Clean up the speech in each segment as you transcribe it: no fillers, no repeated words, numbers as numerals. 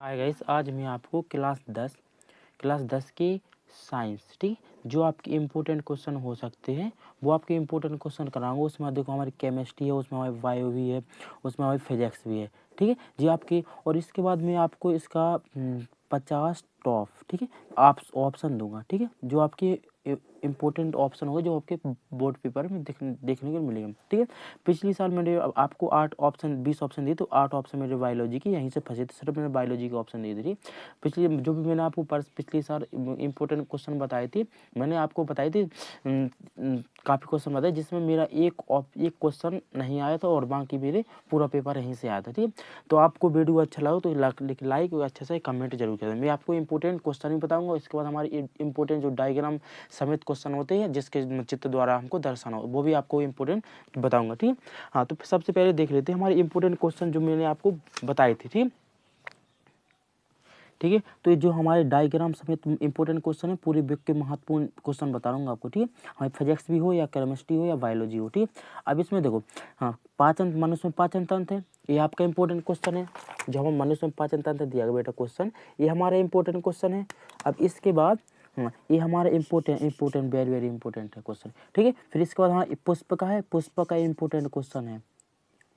Hi guys, आज मैं आपको क्लास 10 की साइंस, ठीक, जो आपके इम्पोर्टेंट क्वेश्चन हो सकते हैं वो आपके इम्पोर्टेंट क्वेश्चन कराऊंगा। उसमें देखो हमारी केमिस्ट्री है, उसमें हमारी बायो भी है, उसमें हमारी फिजिक्स भी है, ठीक है जी आपकी। और इसके बाद मैं आपको इसका 50 टॉप, ठीक है, आप ऑप्शन दूंगा, ठीक है, जो आपके इम्पोर्टेंट ऑप्शन होगा, जो आपके बोर्ड पेपर में देखने को मिलेगा, ठीक है। पिछले साल मैंने आपको 20 ऑप्शन दिए, तो 8 ऑप्शन मेरे बायोलॉजी की यहीं से फंसे थे, सिर्फ मैंने बायोलॉजी के ऑप्शन दिए थे। पिछले जो भी मैंने आपको पिछले साल इम्पोर्टेंट क्वेश्चन बताए थे, मैंने आपको बताए थे काफ़ी क्वेश्चन बताए, जिसमें मेरा एक क्वेश्चन नहीं आया था और बाकी मेरे पूरा पेपर यहीं से आया था, ठीक है। तो आपको वीडियो अच्छा लगा तो लाइक और अच्छा से कमेंट जरूर करें। मैं आपको इंपॉर्टेंट क्वेश्चन भी बताऊंगा, इसके बाद हमारे इंपॉर्टेंट जो डायग्राम समेत क्वेश्चन होते हैं, जिसके चित्र द्वारा हमको दर्शाना हो, वो भी आपको इंपॉर्टेंट बताऊंगा, ठीक है। हाँ, तो सबसे पहले देख लेते हैं हमारे इंपॉर्टेंट क्वेश्चन जो मैंने आपको बताए थे, ठीक है। तो ये जो हमारे डायग्राम समेत इंपॉर्टेंट क्वेश्चन है, पूरी बुक के महत्वपूर्ण क्वेश्चन बता रहा हूँ आपको, ठीक है। हमारे फिजिक्स भी हो या केमिस्ट्री हो या बायोलॉजी हो, ठीक है। अब इसमें देखो, हाँ, मनुष्य में पाचन तंत्र है, ये आपका इंपॉर्टेंट क्वेश्चन है। जो हम मनुष्य में पाचन तंत्र दिया गया बेटा क्वेश्चन, ये हमारा इंपॉर्टेंट क्वेश्चन है। अब इसके बाद ये हमारा इंपॉर्टेंट वेरी वेरी इंपॉर्टेंट है क्वेश्चन, ठीक है। फिर इसके बाद हमारा पुष्प का है, पुष्प का इंपॉर्टेंट क्वेश्चन है,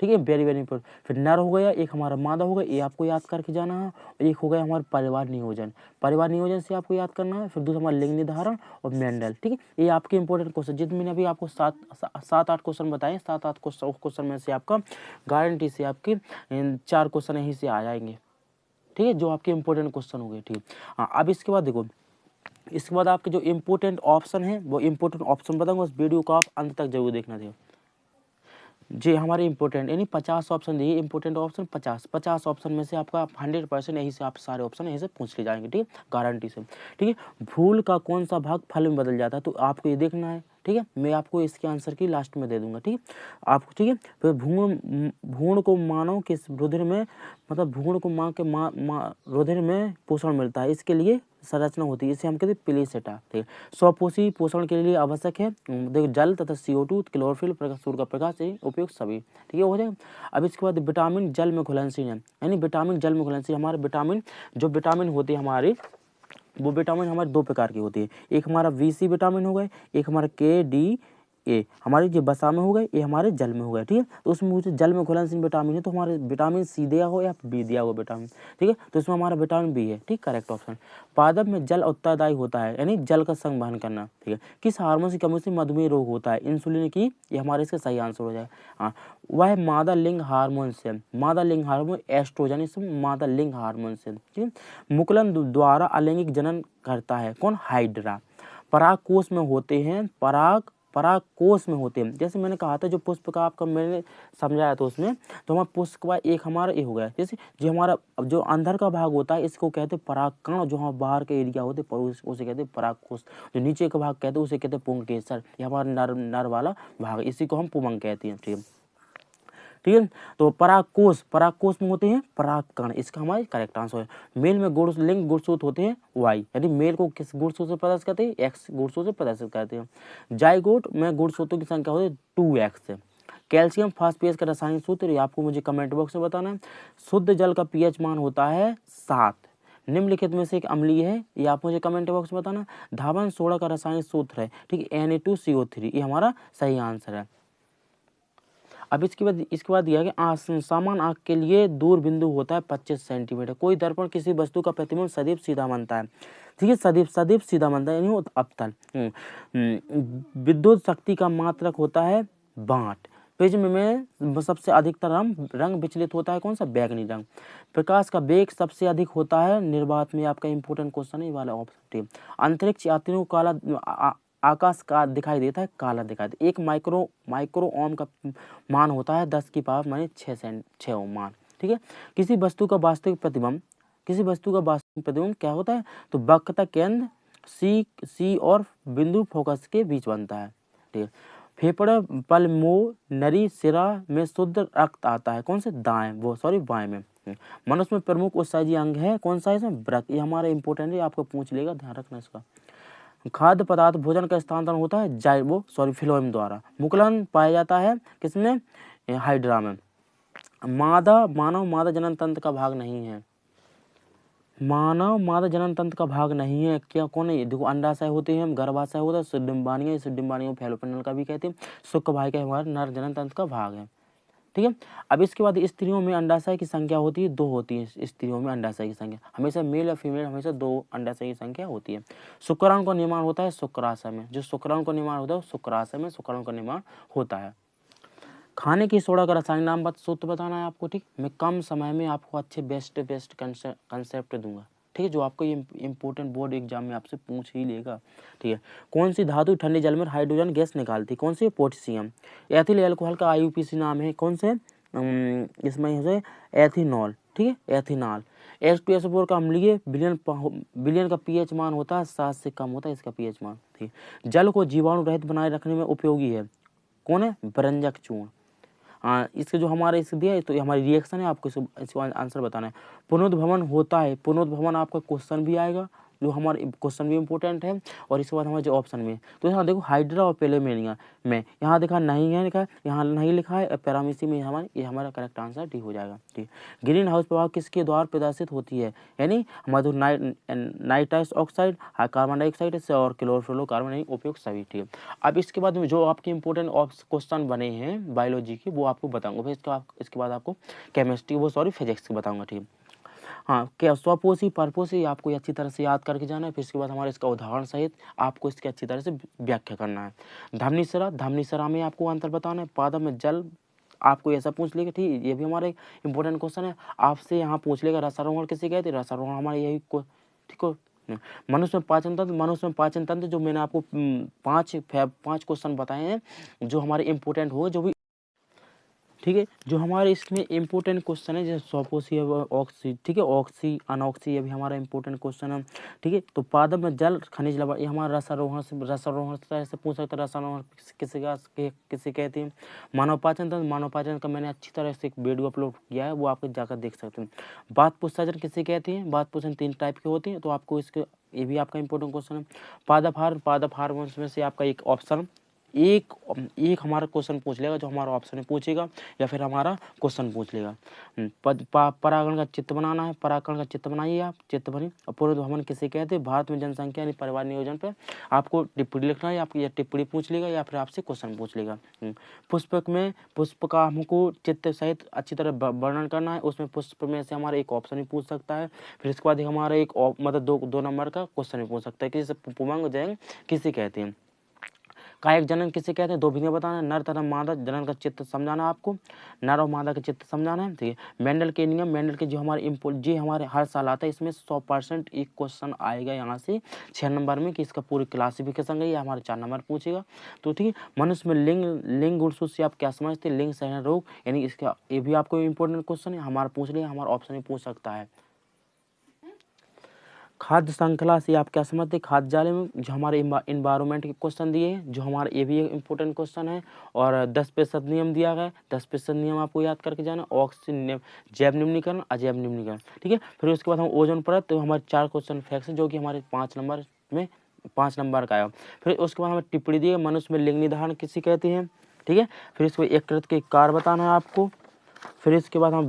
ठीक है, वेरी वेरी इंपॉर्टेंट। फिर नर हो गया, एक हमारा मादा हो गया, ये आपको याद करके जाना है। और एक हो गया हमारा परिवार नियोजन से आपको याद करना है। फिर दूसरा हमारा लिंग निर्धारण और मेंडल, ठीक है। ये आपके इंपॉर्टेंट क्वेश्चन, जितने मैंने अभी आपको सात आठ क्वेश्चन बताए, 7-8 क्वेश्चन में से आपका गारंटी से आपके 4 क्वेश्चन यहीं से आ जाएंगे, ठीक है, जो आपके इंपॉर्टेंट क्वेश्चन हो गए, ठीक है। हाँ, अब इसके बाद देखो, इसके बाद आपके जो इंपॉर्टेंट ऑप्शन है, वो इंपॉर्टेंट ऑप्शन बताऊंगा, उस वीडियो को आप अंत तक जरूर देखना चाहिए जी। हमारे इंपॉर्टेंट यानी 50 ऑप्शन दिए, इंपॉर्टेंट ऑप्शन 50 ऑप्शन में से आपका 100% यहीं से आप सारे ऑप्शन यहीं से पूछ के जाएंगे, ठीक है, गारंटी से, ठीक है। फूल का कौन सा भाग फल में बदल जाता है, तो आपको ये देखना है, ठीक है। मैं आपको इसके आंसर की लास्ट में दे दूंगा, ठीक है आपको, ठीक है। फिर भ्रूण को मानव के रुधिर में, मतलब भ्रूण को माँ के रुधिर में पोषण मिलता है, इसके लिए संरचना होती है, इसे हम कहते हैं प्लेसेटा, ठीक है। स्वपोषी पोषण के लिए आवश्यक है देखो जल तथा CO2, क्लोरोफिल, सूर्य का प्रकाश से उपयुक्त सभी, ठीक है, हो जाएगा। अब इसके बाद विटामिन जल में घुलनशील है, यानी विटामिन जल में घुलनशील, हमारे विटामिन होते हैं हमारे, वो विटामिन हमारे 2 प्रकार की होती है। एक हमारा VC विटामिन हो गए, एक हमारा KDA हमारे जो बसा में हो गए, ये हमारे जल में हो गए, ठीक है। तो उसमें मुझे जल में घुलनशील विटामिन है, तो हमारे विटामिन C दिया हो या B दिया हो विटामिन, ठीक है। तो इसमें हमारा विटामिन B है, ठीक, करेक्ट ऑप्शन। पादप में जल उत्तरदायी होता है, यानी जल का संग वहन करना, ठीक है। किस हार्मोन की कमी से मधुमेह रोग होता है, इंसुलिन की, ये हमारे इसका सही आंसर हो जाएगा। हाँ, वह मादा लिंग हार्मोन से, मादा लिंग हार्मोन एस्ट्रोजन, इसमें मादा लिंग हार्मोन से, ठीक है। मुकुलन द्वारा अलैंगिक जनन करता है कौन, हाइड्रा। परागकोश में होते हैं, परागकोश में होते हैं, जैसे मैंने कहा था जो पुष्प का आपका मैंने समझाया था उसमें, तो हमारा पुष्प का एक हमारा ये हो गया, जैसे जो हमारा जो अंदर का भाग होता है इसको कहते हैं परागकण, जो हमारा बाहर के एरिया होते हैं उसे कहते हैं परागकोश, जो नीचे का भाग कहते हैं उसे कहते हैं पुंकेसर, ये हमारा नर वाला भाग, इसी को हम पुमंग कहते हैं, ठीक है, ठीक है। तो परागकोश में होते हैं परागकण, इसका हमारे करेक्ट आंसर है। मेल में लिंग गुणसूत्र होते हैं Y, यानी मेल को किस गुणसूत्र से प्रदर्शित करते हैं, X गुणसूत्र से प्रदर्शित करते हैं। जाइगोट में गुणसूत्रों की संख्या होती है 2X। कैल्शियम फास्फेट का रासायनिक सूत्र, ये आपको मुझे कमेंट बॉक्स में बताना है। शुद्ध जल का pH मान होता है 7, निम्नलिखित में से एक अम्लीय है, ये आप मुझे कमेंट बॉक्स में बताना। धावन सोडा का रासायनिक सूत्र है, ठीक है, Na2CO3, ये हमारा सही आंसर है। अब इसके बाद दिया गया समान आंख के लिए दूर बिंदु होता है 25 सेंटीमीटर। कोई दर्पण किसी वस्तु का प्रतिबिंब सदैव सीधा बनता है, ठीक है, सदैव सीधा बनता है, यानी वो अवतल। विद्युत शक्ति का मात्रक होता है 8। प्रिज्म में सबसे अधिकतर रंग विचलित होता है कौन सा, बैगनी रंग। प्रकाश का वेग सबसे अधिक होता है निर्वात में, आपका इंपॉर्टेंट क्वेश्चन है ये वाला ऑप्शन। अंतरिक्ष यात्रियों को काला आकाश का दिखाई देता है, काला दिखाई देता है। एक माइक्रो ओम का मान होता है 10 की पावर माने 6 ओम मान, ठीक है। किसी वस्तु का वास्तविक प्रतिबिंब क्या होता है, तो वक्रता केंद्र सी और बिंदु फोकस के बीच बनता है, ठीक है। फेफड़े पल्मोनरी सिरा में शुद्ध रक्त आता है कौन से, बाएं में। मनुष्य में प्रमुख उत्सर्जी अंग है कौन सा है इसमें, वृक्क, ये हमारा इंपॉर्टेंट है, आपको पूछ लेगा, ध्यान रखना इसका। खाद्य पदार्थ भोजन का स्थानांतरण होता है फिलोएम द्वारा। मुकुलन पाया जाता है किसमें, हाइड्रा में। मानव मादा जनन तंत्र का भाग नहीं है, मानव मादा जनन तंत्र का भाग नहीं है। क्या कौन है ये? देखो अंडाशय होते हैं, गर्भाशय होता है, शुद्धिम्बानियाँ, शुद्धिम्बानियों फैलोपिंडल का भी कहते हैं, शुक्र वाहिका हमारा नर जनन तंत्र का भाग है। ठीक है। अब इसके बाद स्त्रियों में अंडाशय की संख्या होती है, 2 होती है स्त्रियों में अंडाशय की संख्या, हमेशा मेल या फीमेल हमेशा 2 अंडाशय की संख्या होती है। शुक्राणु का निर्माण होता है शुक्राशय में, जो शुक्राणु का निर्माण होता है शुक्राशय में शुक्राणु का निर्माण होता है। खाने की सोडा का रासायनिक नाम सूत्र बताना है आपको। ठीक, मैं कम समय में आपको अच्छे बेस्ट कंसेप्ट दूंगा। ठीक है, जो आपको ये इंपॉर्टेंट बोर्ड एग्जाम में आपसे पूछ ही लेगा। ठीक है, कौन सी धातु ठंडे जल में हाइड्रोजन गैस निकालती? कौन सी? पोटेशियम। एथिल एल्कोहल का IUPAC नाम है कौन से? इसमें है एथिनॉल। ठीक है, एथिनॉल। H2SO4 का अम्लीय विलयन का pH मान होता है 7 से कम होता है इसका pH मान। ठीक है, जल को जीवाणु रहित बनाए रखने में उपयोगी है कौन है? बरंजक चूर्ण। इसके जो हमारे इस दिया है तो ये हमारी रिएक्शन है, आपको इसको आंसर बताना है। पुनरुद्भवन होता है, पुनरुद्भवन आपका क्वेश्चन भी आएगा, जो हमारे क्वेश्चन भी इंपॉर्टेंट है, और इसके बाद हमारे जो ऑप्शन में तो यहाँ देखो हाइड्रा और पेलेमेनिया में यहाँ देखा नहीं है, लिखा है यहाँ नहीं लिखा है, पैरामीसी में ये हमारा करेक्ट आंसर डी हो जाएगा। ठीक, ग्रीन हाउस प्रभाव किसके द्वारा प्रदर्शित होती है? यानी हमारा जो नाइट्रस ऑक्साइड, कार्बन डाइऑक्साइड से और क्लोरोफ्लोरोकार्बन उपयोग सभी। ठीक है, अब इसके बाद में जो आपके इंपॉर्टेंट क्वेश्चन बने हैं बायोलॉजी के वो आपको बताऊंगा। फिर इसके बाद आपको केमिस्ट्री फिजिक्स के बताऊंगा। ठीक है, हाँ, क्या स्वपोषी परपोषी आपको अच्छी तरह से याद करके जाना है। फिर इसके बाद हमारे इसका उदाहरण सहित आपको इसकी अच्छी तरह से व्याख्या करना है। धमनीसरा में आपको अंतर बताना है। पादप में जल आपको ऐसा पूछ लेगा। ठीक, ये भी हमारा एक इंपॉर्टेंट क्वेश्चन है, आपसे यहाँ पूछ लेगा रसारोहण किसे कहते हैं? रसारोहण हमारे यही ठीक हो। मनुष्य में पाचन तंत्र जो मैंने आपको 5 क्वेश्चन बताए हैं जो हमारे इंपॉर्टेंट हो, जो भी ठीक है, जो हमारे इसमें इंपॉर्टेंट क्वेश्चन है जैसे स्वपोषी ऑक्सी, ठीक है, ऑक्सी अनऑक्सी, ये भी हमारा इंपॉर्टेंट क्वेश्चन है। ठीक है, तो पादप में जल खनिज लवण ये हमारा रसारोहण से पूछ सकते हैं। रसारोहण किसे कहते हैं? मानव पाचन का मैंने अच्छी तरह से एक वीडियो अपलोड किया है, वो आप जाकर देख सकते हैं। बात पुस्तजन किसे कहते हैं? बात पुस्तजन 3 टाइप के होते हैं, तो आपको इसके ये भी आपका इंपॉर्टेंट क्वेश्चन है। पादप हार्मोन्स में से आपका एक ऑप्शन एक हमारा क्वेश्चन पूछ लेगा, जो हमारा ऑप्शन में पूछेगा या फिर हमारा क्वेश्चन पूछ लेगा। परागण का चित्र बनाना है, परागण का चित्र बनाइए आप, चित्र बनी। और पुनर्भ्रमण किसे कहते हैं? भारत में जनसंख्या यानी परिवार नियोजन पे आपको टिप्पणी लिखना है, आपकी टिप्पणी पूछ लेगा या फिर आपसे क्वेश्चन पूछ लेगा। पुष्प का हमको चित्र सहित अच्छी तरह वर्णन करना है, उसमें पुष्प में से हमारा एक ऑप्शन भी पूछ सकता है। फिर इसके बाद हमारा एक मतलब 2 नंबर का क्वेश्चन भी पूछ सकता है कि पुमांग जैन किसे कहते हैं? कायिक जनन किसे कहते हैं? 2 विधियां बताना है। नर तथा मादा जनन का चित्र समझाना आपको, नर और मादा का चित्र समझाना है। ठीक है, मेंडल के नियम, मेंडल के जो हमारे हर साल आता है, इसमें 100% एक क्वेश्चन आएगा यहाँ से 6 नंबर में कि इसका पूरी क्लासिफिकेशन है, हमारे 4 नंबर पूछेगा। तो ठीक है, मनुष्य में लिंग गुणसूत्र से आप क्या समझते हैं? लिंग सहन रोग, यानी इसका ये भी आपको इंपॉर्टेंट क्वेश्चन है, हमारा पूछ लिया, हमारा ऑप्शन में पूछ सकता है। खाद्य श्रृंखला से आप क्या समझते हैं? खाद्य जाले में जो हमारे इन्वायरमेंट के क्वेश्चन दिए हैं, जो हमारे ये भी एक इंपॉर्टेंट क्वेश्चन है। और 10% नियम दिया गया है, 10% नियम आपको याद करके जाना। ऑक्सीजन जैव निम्नीकरण, अजैव निम्नीकरण। ठीक है, फिर उसके बाद हम ओजोन परत, तो हमारे 4 क्वेश्चन फैक्ट्स हैं जो कि हमारे 5 नंबर में 5 नंबर का आया। फिर उसके बाद हमें टिप्पणी दी है, मनुष्य में लिंग निर्धारण किसे कहते हैं? ठीक है, फिर इसको एक कृत के कार्य बताना है आपको। फिर इसके बाद हम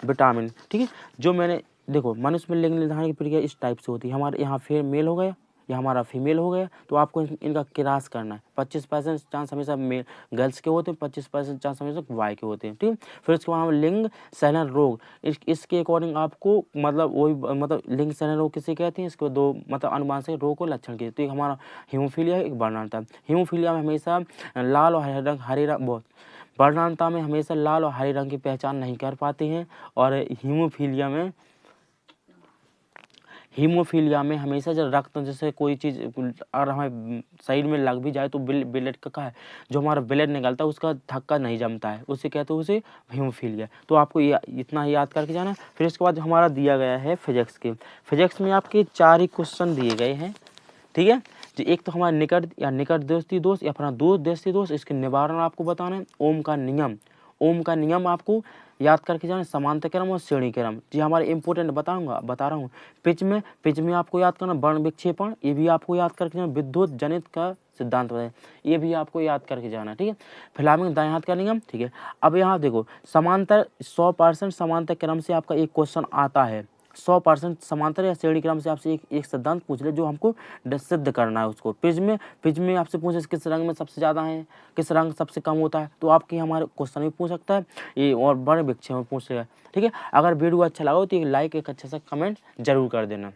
विटामिन ठीक है, जो मैंने देखो मनुष्य में लिंग निर्धारण की प्रक्रिया इस टाइप से होती है। हमारे यहाँ फिर मेल हो गया, या हमारा फीमेल हो गया, तो आपको इनका क्रॉस करना है। 25% चांस हमेशा मेल गर्ल्स के होते हैं, 25% चांस हमेशा बॉय के होते हैं। ठीक है, फिर उसके बाद हम लिंग सहलन रोग, इसके अकॉर्डिंग आपको मतलब वही मतलब लिंग सहलन रोग किसे कहते हैं? इसको 2 मतलब अनुवांशिक रोग को लक्षण के, तो एक हमारा हीमोफीलिया, एक वर्णांतता। हीमोफीलिया में हमेशा लाल और हरे रंग बहुत वर्णांतता में हमेशा लाल और हरे रंग की पहचान नहीं कर पाते हैं। और हीमोफीलिया में हमेशा जब रक्त जैसे कोई चीज़ अगर हमें शरीर में लग भी जाए तो ब्लड का है जो हमारा ब्लड निकलता है उसका थक्का नहीं जमता है, उसे कहते हैं उसे हीमोफीलिया। तो आपको इतना ही याद करके जाना। फिर इसके बाद हमारा दिया गया है फिजिक्स के। फिजिक्स में आपके 4 ही क्वेश्चन दिए गए हैं। ठीक है, जो एक तो हमारा निकट दृष्टि दोष या फिर दूर दृष्टि दोष, इसके निवारण आपको बताना है। ओम का नियम आपको याद करके जाना। समांतर क्रम और श्रेणी क्रम, जी हमारे इंपॉर्टेंट बता रहा हूँ। पिच में आपको याद करना वर्ण विक्षेपण, ये भी आपको याद करके जाना। विद्युत जनित का सिद्धांत बताए, ये भी आपको याद करके जाना। ठीक है, फिलामेंट दाएं हाथ का नियम। ठीक है, अब यहाँ देखो समांतर 100% समांतर क्रम से आपका एक क्वेश्चन आता है। 100% समांतर या श्रेणी क्रम से आपसे एक सिद्धांत पूछ ले जो हमको सिद्ध करना है उसको। पेज में आपसे पूछे किस रंग में सबसे ज़्यादा है, किस रंग सबसे कम होता है, तो आपके हमारे क्वेश्चन भी पूछ सकता है ये, और बड़े विषय में पूछ लेगा। ठीक है, अगर वीडियो अच्छा लगा हो तो एक लाइक, एक अच्छा सा कमेंट जरूर कर देना।